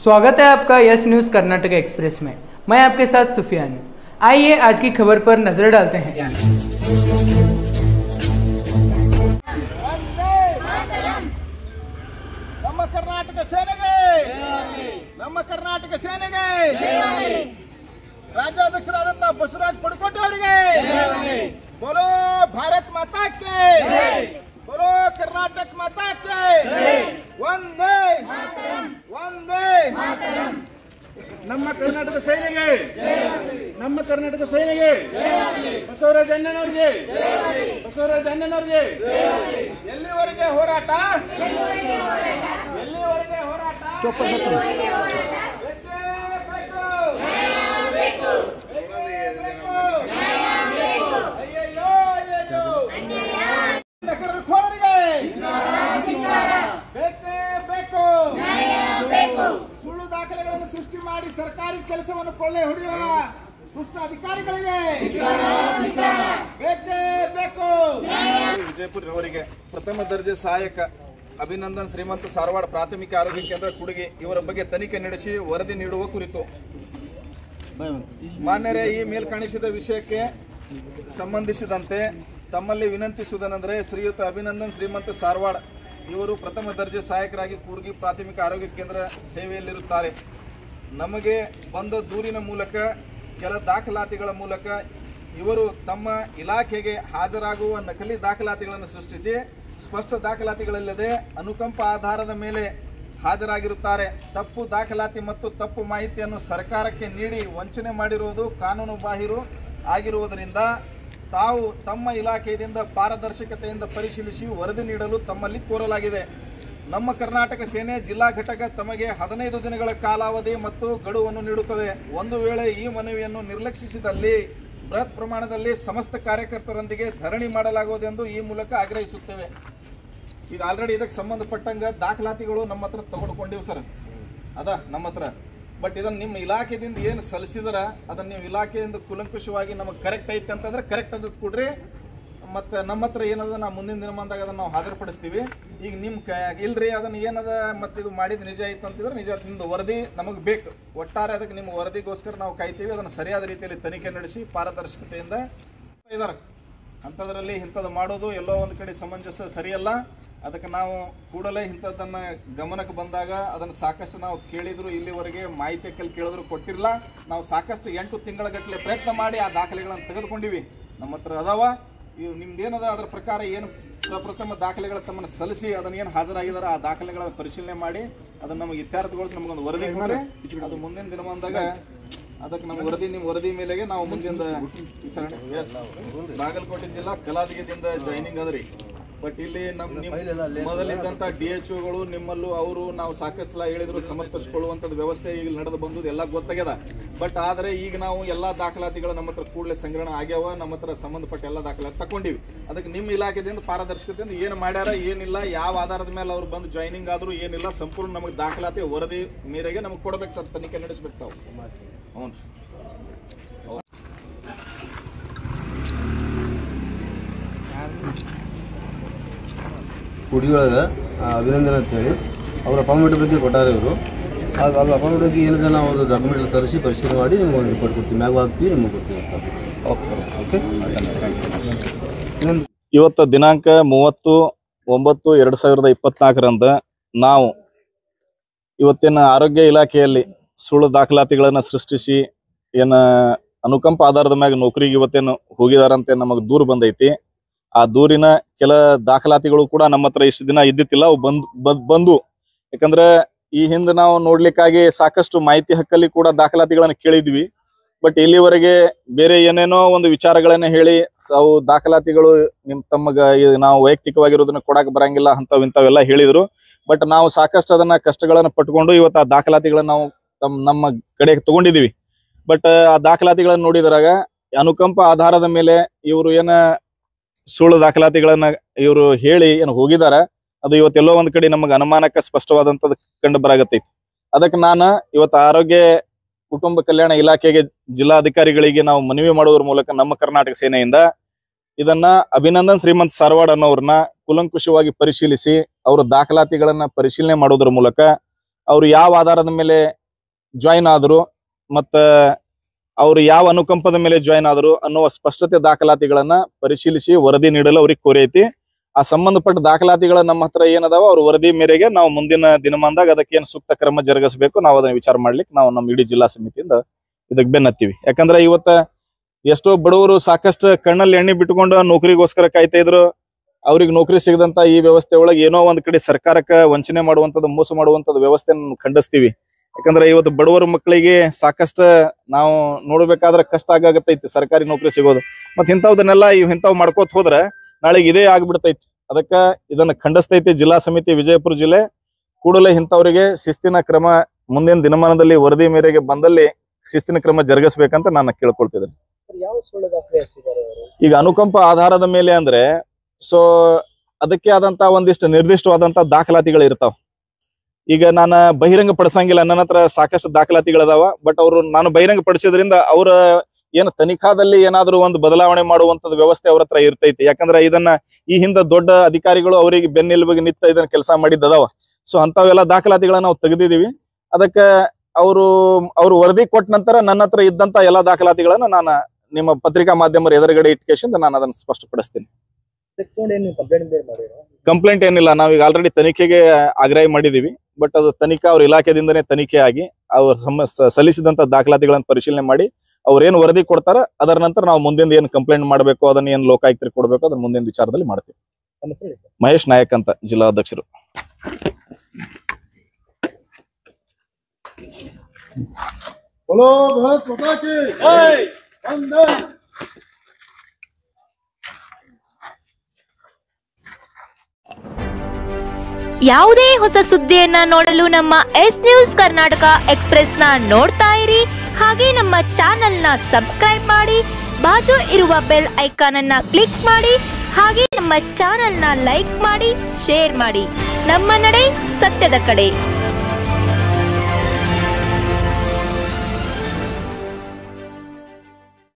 स्वागत है आपका यस न्यूज़ कर्नाटक एक्सप्रेस में। मैं आपके साथ सुफियान हूं। आइए आज की खबर पर नजर डालते हैं। कर्नाटक सेनेगे राज्याध्यक्षराದಂತ ಬಸವರಾಜ ಪಡಕೋಟೆ ಅವರಿಗೆ बोलो भारत माता के बोलो कर्नाटक माता के वंदे वंदे ನಮ್ಮ ಕರ್ನಾಟಕ ಸೇನೆಗೆ ನಮ್ಮ ಕರ್ನಾಟಕ ಸೇನೆಗೆ ಬಸವರಾಜ ಅಣ್ಣನವರಿಗೆ ಬಸವರಾಜ ಅಣ್ಣನವರಿಗೆ ಎಲ್ಲಿವರೆಗೆ ಹೋರಾಟ ಎಲ್ಲಿವರೆಗೆ ಹೋರಾಟ ಸುಳ್ಳು ದಾಖಲೆಗಳನ್ನು ಸೃಷ್ಟಿ ಮಾಡಿ ಸರ್ಕಾರಿ ಕೆಲಸವನ್ನು ಕೊಳ್ಳೆ ಹೊಡೆಯುವ ದುಷ್ಟ ಅಧಿಕಾರಿಗಳಿಗೆ ಬೇಕೇ ಬೇಕು. ವಿಜಯಪುರ ಅವರಿಗೆ ಪ್ರಥಮ ದರ್ಜೆ ಸಹಾಯಕ ಅಭಿನಂದನ್ ಶ್ರೀಮಂತ ಸಾರವಾಡ ಪ್ರಾಥಮಿಕ ಆರೋಗ್ಯ ಕೇಂದ್ರ ಕುಡುಗೆ ಇವರ ಬಗ್ಗೆ ತನಿಖೆ ನಡೆಸಿ ವರದಿ ನೀಡುವ ಕುರಿತು ಮಾನ್ಯರೇ, ಈ ಮೇಲ್ಕಾಣಿಸಿದ ವಿಷಯಕ್ಕೆ ಸಂಬಂಧಿಸಿದಂತೆ ತಮ್ಮಲ್ಲಿ ವಿನಂತಿಸುವುದೆಂದರೆ ಶ್ರೀಯುತ ಅಭಿನಂದನ್ ಶ್ರೀಮಂತ ಸಾರವಾಡ ಇವರು ಪ್ರಥಮ ದರ್ಜೆ ಸಹಾಯಕರಾಗಿ ಕೂರ್ಗಿ ಪ್ರಾಥಮಿಕ ಆರೋಗ್ಯ ಕೇಂದ್ರ ಸೇವೆಯಲ್ಲಿರುತ್ತಾರೆ. ನಮಗೆ ಬಂದ ದೂರಿನ ಮೂಲಕ ಕೆಲ ದಾಖಲಾತಿಗಳ ಮೂಲಕ ಇವರು ತಮ್ಮ ಇಲಾಖೆಗೆ ಹಾಜರಾಗುವ ನಕಲಿ ದಾಖಲಾತಿಗಳನ್ನು ಸೃಷ್ಟಿಸಿ ಸ್ಪಷ್ಟ ದಾಖಲಾತಿಗಳಿಲ್ಲದೆ ಅನುಕಂಪ ಆಧಾರದ ಮೇಲೆ ಹಾಜರಾಗಿರುತ್ತಾರೆ. ತಪ್ಪು ದಾಖಲಾತಿ ಮತ್ತು ತಪ್ಪು ಮಾಹಿತಿಯನ್ನು ಸರ್ಕಾರಕ್ಕೆ ನೀಡಿ ವಂಚನೆ ಮಾಡಿರುವುದು ಕಾನೂನು ಬಾಹಿರ ಆಗಿರುವುದರಿಂದ ತಾವು ತಮ್ಮ ಇಲಾಖೆಯಿಂದ ಪಾರದರ್ಶಕತೆಯಿಂದ ಪರಿಶೀಲಿಸಿ ವರದಿ ನೀಡಲು ತಮ್ಮಲ್ಲಿ ಕೋರಲಾಗಿದೆ. ನಮ್ಮ ಕರ್ನಾಟಕ ಸೇನೆ ಜಿಲ್ಲಾ ಘಟಕ ತಮಗೆ 15 ದಿನಗಳ ಕಾಲಾವಧಿ ಮತ್ತು ಗಡುವನ್ನು ನೀಡುತ್ತದೆ. ಒಂದು ವೇಳೆ ಈ ಮನವಿಯನ್ನು ನಿರ್ಲಕ್ಷಿಸಿದಲ್ಲಿ ಬೃಹತ್ ಪ್ರಮಾಣದಲ್ಲಿ ಸಮಸ್ತ ಕಾರ್ಯಕರ್ತರೊಂದಿಗೆ ಧರಣಿ ಮಾಡಲಾಗುವುದೆಂದು ಈ ಮೂಲಕ ಆಗ್ರಹಿಸುತ್ತೇವೆ. ಈಗ ಆಲ್ರೆಡಿ ಇದಕ್ಕೆ ಸಂಬಂಧಪಟ್ಟಂಗ ದಾಖಲಾತಿಗಳು ನಮ್ಮ ಹತ್ರ ತಗೊಂಡ್ಕೊಂಡಿವಿ ಸರ್, ಅದ ನಮ್ಮ ಹತ್ರ. ಬಟ್ ಇದನ್ನು ನಿಮ್ಮ ಇಲಾಖೆಯಿಂದ ಏನು ಸಲ್ಲಿಸಿದ್ರ ಅದನ್ನ ನೀವು ಇಲಾಖೆಯಿಂದ ಕುಲಂಕುಷವಾಗಿ ನಮಗೆ ಕರೆಕ್ಟ್ ಐತೆ ಅಂತಂದ್ರೆ ಕರೆಕ್ಟ್ ಅದ್ ಕೊಡ್ರಿ. ಮತ್ತು ನಮ್ಮ ಹತ್ರ ಏನದ ನಾವು ಮುಂದಿನ ದಿನಮಾನದಾಗ ಅದನ್ನು ನಾವು ಹಾಜರುಪಡಿಸ್ತೀವಿ. ಈಗ ನಿಮ್ಮ ಇಲ್ರಿ ಅದನ್ನು ಏನದ ಮತ್ತು ಇದು ಮಾಡಿದ ನಿಜ ಐತೆ ಅಂತಿದ್ರೆ ನಿಜ ನಿಮ್ದು ವರದಿ ನಮಗೆ ಬೇಕು. ಒಟ್ಟಾರೆ ಅದಕ್ಕೆ ನಿಮ್ಮ ವರದಿಗೋಸ್ಕರ ನಾವು ಕಾಯ್ತೀವಿ. ಅದನ್ನು ಸರಿಯಾದ ರೀತಿಯಲ್ಲಿ ತನಿಖೆ ನಡೆಸಿ ಪಾರದರ್ಶಕತೆಯಿಂದ ಇದ್ದಾರೆ. ಅಂಥದ್ರಲ್ಲಿ ಇಂಥದ್ದು ಮಾಡೋದು ಎಲ್ಲೋ ಒಂದು ಕಡೆ ಸಮಂಜಸ ಸರಿಯಲ್ಲ. ಅದಕ್ಕೆ ನಾವು ಕೂಡಲೇ ಇಂಥದ್ದನ್ನು ಗಮನಕ್ಕೆ ಬಂದಾಗ ಅದನ್ನು ಸಾಕಷ್ಟು ನಾವು ಕೇಳಿದ್ರು, ಇಲ್ಲಿವರೆಗೆ ಮಾಹಿತಿ ಕೇಳಿದ್ರು ಕೊಟ್ಟಿರಲ್ಲ. ನಾವು ಸಾಕಷ್ಟು 8 ತಿಂಗಳ ಗಟ್ಟಲೆ ಪ್ರಯತ್ನ ಮಾಡಿ ಆ ದಾಖಲೆಗಳನ್ನು ತೆಗೆದುಕೊಂಡಿವಿ. ನಮ್ಮ ಹತ್ರ ಅದಾವ. ಇವು ನಿಮ್ದೇನದ ಅದರ ಪ್ರಕಾರ ಏನು ಪ್ರಪ್ರಥಮ ದಾಖಲೆಗಳ ತಮ್ಮನ್ನು ಸಲ್ಲಿಸಿ ಅದನ್ನ ಏನು ಹಾಜರಾಗಿದ್ದಾರೆ ಆ ದಾಖಲೆಗಳನ್ನು ಪರಿಶೀಲನೆ ಮಾಡಿ ಅದನ್ನು ನಮಗೆ ಇತ್ಯರ್ಥಗೊಳಿಸಿ ನಮಗೊಂದು ವರದಿ ಕೊಟ್ಟರೆ ಅದು ಮುಂದಿನ ದಿನಮಾನದಾಗ ಅದಕ್ಕೆ ನಮ್ಮ ವರದಿ ನಿಮ್ಮ ವರದಿ ಮೇಲೆಗೆ ನಾವು ಮುಂದಿನ ವಿಚಾರಣೆ. ಎಸ್, ಬಾಗಲಕೋಟೆ ಜಿಲ್ಲಾ ಕಲಾದಿಗೆದಿಂದ ಜಾಯ್ನಿಂಗ್ ಅದ್ರಿ. ಬಟ್ ಇಲ್ಲಿ ಮೊದಲಿದ್ದಂಥ DHOಗಳು ನಿಮ್ಮಲ್ಲೂ ಅವರು ನಾವು ಸಾಕಷ್ಟು ಹೇಳಿದ್ರು ಸಮರ್ಥಿಸಿಕೊಳ್ಳುವಂಥದ್ದು ವ್ಯವಸ್ಥೆ ಈಗ ನಡೆದು ಬಂದದ್ದು ಎಲ್ಲ ಗೊತ್ತಾಗ್ಯದ. ಬಟ್ ಆದರೆ ಈಗ ನಾವು ಎಲ್ಲ ದಾಖಲಾತಿಗಳು ನಮ್ಮ ಹತ್ರ ಕೂಡಲೇ ಸಂಗ್ರಹಣೆ ಆಗ್ಯಾವ. ನಮ್ಮ ಹತ್ರ ಸಂಬಂಧಪಟ್ಟ ಎಲ್ಲ ದಾಖಲಾತಿ ತಗೊಂಡಿವಿ. ಅದಕ್ಕೆ ನಿಮ್ಮ ಇಲಾಖೆಯಿಂದ ಪಾರದರ್ಶಕತೆಯಿಂದ ಏನು ಮಾಡ್ಯಾರ ಏನಿಲ್ಲ, ಯಾವ ಆಧಾರದ ಮೇಲೆ ಅವ್ರು ಬಂದು ಜಾಯ್ನಿಂಗ್ ಆದರೂ ಏನಿಲ್ಲ, ಸಂಪೂರ್ಣ ನಮಗೆ ದಾಖಲಾತಿ ವರದಿ ಮೇರೆಗೆ ನಮಗೆ ಕೊಡಬೇಕು ಸರ್. ತನಿಖೆ ನಡೆಸಬೇಕು ತಾವು. ಹ್ಞೂ ಕುಡಿಯೊಳಗೆ ಅಭಿನಂದನೆ ಅಂತೇಳಿ ಅವ್ರ ಅಪಾಯಿಂಟ್ಮೆಂಟ್ ಬಗ್ಗೆ ಕೊಟ್ಟಾರೆ ಇವರು. ಆಗ ಅದು ಅಪಾಯಿಂಟ್ಮೆಂಟ್ ಬಗ್ಗೆ ಏನಿದೆ ನಾವು ಅದು ಡಾಕ್ಯುಮೆಂಟ್ ತರಿಸಿ ಪರಿಶೀಲನೆ ಮಾಡಿ ನಿಮ್ಗೆ ಒಂದು ರಿಪೋರ್ಟ್ ಕೊಡ್ತೀವಿ, ಮ್ಯಾಗ ಹಾಕ್ತೀವಿ, ನಿಮ್ಗೆ ಕೊಡ್ತೀವಿ ಅಂತ. Okay sir, okay. ಇವತ್ತು ದಿನಾಂಕ 30/9/2024 ನಾವು ಇವತ್ತಿನ ಆರೋಗ್ಯ ಇಲಾಖೆಯಲ್ಲಿ ಸುಳ್ಳು ದಾಖಲಾತಿಗಳನ್ನು ಸೃಷ್ಟಿಸಿ ಏನು ಅನುಕಂಪ ಆಧಾರದ ಮ್ಯಾಗ ನೌಕರಿಗೆ ಇವತ್ತೇನು ಹೋಗಿದಾರಂತೆ ನಮಗೆ ದೂರು ಬಂದೈತಿ. ಆ ದೂರಿನ ಕೆಲ ದಾಖಲಾತಿಗಳು ಕೂಡ ನಮ್ಮ ಹತ್ರ ಇಷ್ಟು ದಿನ ಇದ್ದಿತ್ತಿಲ್ಲ, ಅವು ಬಂದು ಯಾಕಂದ್ರೆ ಈ ಹಿಂದೆ ನಾವು ನೋಡ್ಲಿಕ್ಕಾಗಿ ಸಾಕಷ್ಟು ಮಾಹಿತಿ ಹಕ್ಕಲ್ಲಿ ಕೂಡ ದಾಖಲಾತಿಗಳನ್ನು ಕೇಳಿದ್ವಿ. ಬಟ್ ಇಲ್ಲಿವರೆಗೆ ಬೇರೆ ಏನೇನೋ ಒಂದು ವಿಚಾರಗಳನ್ನ ಹೇಳಿ ಅವು ದಾಖಲಾತಿಗಳು ತಮ್ಮಗ ನಾವು ವೈಯಕ್ತಿಕವಾಗಿರೋದನ್ನ ಕೊಡಕ್ ಬರಂಗಿಲ್ಲ ಇಂಥವೆಲ್ಲ ಹೇಳಿದ್ರು. ಬಟ್ ನಾವು ಸಾಕಷ್ಟು ಅದನ್ನ ಕಷ್ಟಗಳನ್ನ ಪಟ್ಕೊಂಡು ಇವತ್ತು ಆ ದಾಖಲಾತಿಗಳನ್ನ ನಾವು ನಮ್ಮ ಕಡೆಗೆ ತಗೊಂಡಿದೀವಿ. ಬಟ್ ಆ ದಾಖಲಾತಿಗಳನ್ನ ನೋಡಿದ್ರಾಗ ಅನುಕಂಪ ಆಧಾರದ ಮೇಲೆ ಇವರು ಏನ ಸುಳ್ಳು ದಾಖಲಾತಿಗಳನ್ನ ಇವರು ಹೇಳಿ ಏನು ಹೋಗಿದಾರ, ಅದು ಇವತ್ತೆಲ್ಲೋ ಒಂದ್ ಕಡೆ ನಮಗೆ ಅನುಮಾನಕ್ಕೆ ಸ್ಪಷ್ಟವಾದಂಥದ್ದು ಕಂಡು ಬರಾಗತ್ತೈತಿ. ಅದಕ್ಕೆ ನಾನು ಇವತ್ತು ಆರೋಗ್ಯ ಕುಟುಂಬ ಕಲ್ಯಾಣ ಇಲಾಖೆಗೆ ಜಿಲ್ಲಾಧಿಕಾರಿಗಳಿಗೆ ನಾವು ಮನವಿ ಮಾಡೋದ್ರ ಮೂಲಕ ನಮ್ಮ ಕರ್ನಾಟಕ ಸೇನೆಯಿಂದ ಇದನ್ನ ಅಭಿನಂದನ್ ಶ್ರೀಮಂತ್ ಸಾರವಾಡ ಅನ್ನೋರನ್ನ ಕುಲಂಕುಷವಾಗಿ ಪರಿಶೀಲಿಸಿ ಅವರ ದಾಖಲಾತಿಗಳನ್ನ ಪರಿಶೀಲನೆ ಮಾಡೋದ್ರ ಮೂಲಕ ಅವ್ರು ಯಾವ ಆಧಾರದ ಮೇಲೆ ಜಾಯಿನ್ ಆದ್ರು ಮತ್ತು ಅವರು ಯಾವ ಅನುಕಂಪದ ಮೇಲೆ ಜಾಯಿನ್ ಆದ್ರು ಅನ್ನುವ ಸ್ಪಷ್ಟತೆ ದಾಖಲಾತಿಗಳನ್ನ ಪರಿಶೀಲಿಸಿ ವರದಿ ನೀಡಲು ಅವ್ರಿಗೆ ಕೋರೈತಿ. ಆ ಸಂಬಂಧಪಟ್ಟ ದಾಖಲಾತಿಗಳ ನಮ್ಮ ಹತ್ರ ಏನದಾವ ಅವ್ರ ವರದಿ ಮೇರೆಗೆ ನಾವು ಮುಂದಿನ ದಿನಮಾನದಾಗ ಅದಕ್ಕೆ ಏನು ಸೂಕ್ತ ಕ್ರಮ ಜರುಗಿಸಬೇಕು ನಾವು ಅದನ್ನ ವಿಚಾರ ಮಾಡ್ಲಿಕ್ಕೆ ನಾವು ನಮ್ಮ ಇಡೀ ಜಿಲ್ಲಾ ಸಮಿತಿಯಿಂದ ಇದಕ್ಕೆ ಬೆನ್ನತ್ತೀವಿ. ಯಾಕಂದ್ರೆ ಇವತ್ತ ಎಷ್ಟೋ ಬಡವರು ಸಾಕಷ್ಟು ಕಣ್ಣಲ್ಲಿ ಎಣ್ಣೆ ಬಿಟ್ಕೊಂಡು ನೌಕರಿಗೋಸ್ಕರ ಕಾಯ್ತಾ ಇದ್ರು. ಅವ್ರಿಗೆ ನೌಕರಿ ಸಿಗದಂತ ಈ ವ್ಯವಸ್ಥೆ ಒಳಗೆ ಏನೋ ಒಂದ್ ಕಡೆ ಸರ್ಕಾರಕ್ಕೆ ವಂಚನೆ ಮಾಡುವಂಥದ್ದು, ಮೋಸ ಮಾಡುವಂಥದ್ದು ವ್ಯವಸ್ಥೆಯನ್ನು ಖಂಡಿಸ್ತೀವಿ. ಯಾಕಂದ್ರೆ ಇವತ್ತು ಬಡವರ ಮಕ್ಕಳಿಗೆ ಸಾಕಷ್ಟು ನಾವು ನೋಡ್ಬೇಕಾದ್ರೆ ಕಷ್ಟ ಆಗತ್ತೈತಿ ಸರ್ಕಾರಿ ನೌಕರಿ ಸಿಗೋದು. ಮತ್ತೆ ಇಂಥವನ್ನೆಲ್ಲ ಇಂಥವ್ ಮಾಡ್ಕೋತ ಹೋದ್ರೆ ನಾಳೆಗೆ ಇದೇ ಆಗ್ಬಿಡ್ತೈತಿ. ಅದಕ್ಕೆ ಇದನ್ನ ಖಂಡಿಸ್ತೈತಿ ಜಿಲ್ಲಾ ಸಮಿತಿ ವಿಜಯಪುರ ಜಿಲ್ಲೆ. ಕೂಡಲೇ ಇಂಥವರಿಗೆ ಶಿಸ್ತಿನ ಕ್ರಮ ಮುಂದಿನ ದಿನಮಾನದಲ್ಲಿ ವರದಿ ಮೇರೆಗೆ ಬಂದಲ್ಲಿ ಶಿಸ್ತಿನ ಕ್ರಮ ಜರುಗಿಸ್ಬೇಕಂತ ನಾನು ಕೇಳ್ಕೊಳ್ತಿದ್ದೇನೆ. ಈಗ ಅನುಕಂಪ ಆಧಾರದ ಮೇಲೆ ಅಂದ್ರೆ ಸೊ ಅದಕ್ಕೆ ಆದಂತ ಒಂದಿಷ್ಟು ನಿರ್ದಿಷ್ಟವಾದಂತ ದಾಖಲಾತಿಗಳು ಇರ್ತಾವ. ಈಗ ನಾನು ಬಹಿರಂಗ ಪಡಿಸಂಗಿಲ್ಲ, ನನ್ನ ಹತ್ರ ಸಾಕಷ್ಟು ದಾಖಲಾತಿಗಳದಾವ. ಬಟ್ ಅವರು ನಾನು ಬಹಿರಂಗ ಪಡಿಸೋದ್ರಿಂದ ಅವರ ಏನು ತನಿಖಾದಲ್ಲಿ ಏನಾದ್ರು ಒಂದು ಬದಲಾವಣೆ ಮಾಡುವಂತದ್ದು ವ್ಯವಸ್ಥೆ ಅವ್ರ ಹತ್ರ ಇರ್ತೈತಿ. ಯಾಕಂದ್ರೆ ಇದನ್ನ ಈ ಹಿಂದೆ ದೊಡ್ಡ ಅಧಿಕಾರಿಗಳು ಅವರಿಗೆ ಬೆನ್ನೆಲುಬಿಗೆ ನಿಂತ ಇದನ್ನ ಕೆಲಸ ಮಾಡಿದ್ದದಾವ. ಸೊ ಅಂತವೆಲ್ಲ ದಾಖಲಾತಿಗಳನ್ನ ನಾವು ತೆಗೆದಿದ್ದೀವಿ. ಅದಕ್ಕೆ ಅವರು ವರದಿ ಕೊಟ್ಟ ನಂತರ ನನ್ನ ಹತ್ರ ಇದ್ದಂತ ಎಲ್ಲಾ ದಾಖಲಾತಿಗಳನ್ನ ನಾನು ನಿಮ್ಮ ಪತ್ರಿಕಾ ಮಾಧ್ಯಮರ ಎದುರುಗಡೆ ಇಟ್ಕೇಶಿಂದ ನಾನು ಅದನ್ನ ಸ್ಪಷ್ಟಪಡಿಸ್ತೀನಿ. ಕಂಪ್ಲೇಂಟ್ ಏನಿಲ್ಲ, ನಾವೀಗ ಆಲ್ರೆಡಿ ತನಿಖೆಗೆ ಆಗ್ರಹ ಮಾಡಿದೀವಿ. ಬಟ್ ಅದು ತನಿಖಾ ಅವ್ರ ಇಲಾಖೆದಿಂದನೇ ತನಿಖೆ ಆಗಿ ಅವ್ರ ಸಲ್ಲಿಸಿದಂತ ದಾಖಲಾತಿಗಳನ್ನ ಪರಿಶೀಲನೆ ಮಾಡಿ ಅವ್ರೇನು ವರದಿ ಕೊಡ್ತಾರ ಅದರ ನಂತರ ನಾವು ಮುಂದಿನ ಏನು ಕಂಪ್ಲೇಂಟ್ ಮಾಡಬೇಕು, ಅದನ್ನ ಏನು ಲೋಕಾಯುಕ್ತರಿಗೆ ಕೊಡಬೇಕು, ಅದನ್ನ ಮುಂದಿನ ವಿಚಾರದಲ್ಲಿ ಮಾಡ್ತೀವಿ. ಮಹೇಶ್ ನಾಯಕ್ ಅಂತ, ಜಿಲ್ಲಾಧ್ಯಕ್ಷರು. ಯಾವುದೇ ಹೊಸ ಸುದ್ದಿಯನ್ನ ನೋಡಲು ನಮ್ಮ ಎಸ್ ನ್ಯೂಸ್ ಕರ್ನಾಟಕ ಎಕ್ಸ್ಪ್ರೆಸ್ ನ ನೋಡ್ತಾ ಇರಿ. ಹಾಗೆ ನಮ್ಮ ಚಾನೆಲ್ ನ ಸಬ್ಸ್ಕ್ರೈಬ್ ಮಾಡಿ, ಬಾಜು ಇರುವ ಬೆಲ್ ಐಕಾನ್ ಅನ್ನ ಕ್ಲಿಕ್ ಮಾಡಿ. ಹಾಗೆ ನಮ್ಮ ಚಾನೆಲ್ ನ ಲೈಕ್ ಮಾಡಿ, ಶೇರ್ ಮಾಡಿ. ನಮ್ಮ ನಡೆ ಸತ್ಯದ ಕಡೆ.